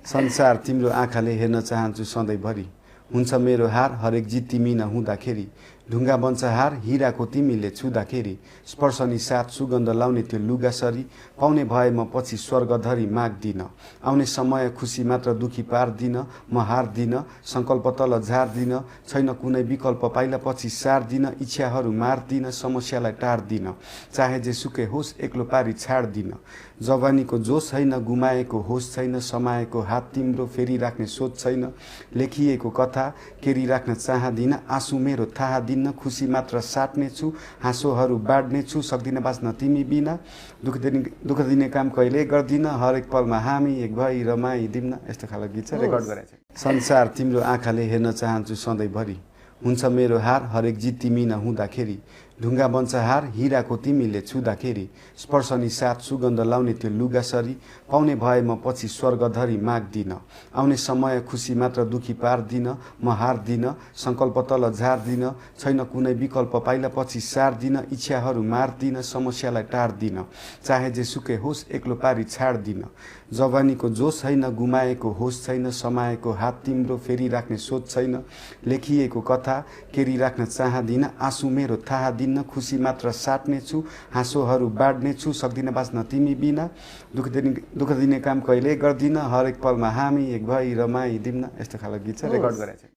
संसार तिम्रो आँखाले हेर्न चाहन्छु सधैँभरि हुन्छ मेरो हार हरेक जित तिमी नहुँदाखेरि ढुङ्गा बन्छ हार हिराको तिमीले छुँदाखेरि स्पर्शनी साथ सुगन्ध लाउने त्यो लुगासरी पाउने भए म पछि स्वर्गधरी माग्दिन आउने समय खुसी मात्र दुखी पार्दिन म हार्दिन सङ्कल्प तल झार्दिन छैन कुनै विकल्प पाइला पछि सार्दिन इच्छाहरू मार्दिन समस्यालाई टार्दिन चाहे जे सुकै होस् एक्लो पारी छाड्दिन जवानीको जोस छैन गुमाएको होस छैन समाएको हात तिम्रो फेरि राख्ने सोच छैन लेखिएको कथा केरी राख्न चाहदिन आँसु मेरो थाहा दिन्न खुसी मात्र साट्ने छु हाँसोहरू बाँड्ने छु सक्दिन बाँच्न तिमी बिना दुःख दिने काम कहिले गर्दिन हरेक पलमा हामी एक भई रमाइदिन्न यस्तो खालको गीत छ रेकर्ड गरेको छ संसार तिम्रो आँखाले हेर्न चाहन्छु सधैँभरि हुन्छ मेरो हार हरेक जित तिमी नहुँदाखेरि ढुङ्गा बन्छ हार हिराको तिमीले छुँदाखेरि स्पर्शनी साथ सुगन्ध लाउने त्यो लुगासरी पाउने भए म पछि स्वर्गधरी माग्दिन आउने समय खुसी मात्र दुखी पार्दिन म हार्दिन सङ्कल्प तल झार्दिन छैन कुनै विकल्प पाइला पछि सार्दिन इच्छाहरू मार्दिन समस्यालाई टार्दिन चाहे जे सुकै होस् एक्लो पारी छाड्दिन जवानीको जोस छैन गुमाएको होस छैन समाएको हात तिम्रो फेरि राख्ने सोच छैन लेखिएको कथा केरी राख्न चाहदिन आँसु मेरो थाहा दिन्न खुसी मात्र साट्ने छु हाँसोहरू बाँड्ने छु सक्दिन बाँच्न तिमी बिना दुःख दिने काम कहिले गर्दिन हरेक पलमा हामी एक भई रमाइदिन्न यस्तो खालको गीत छ रेकर्ड गरेको छ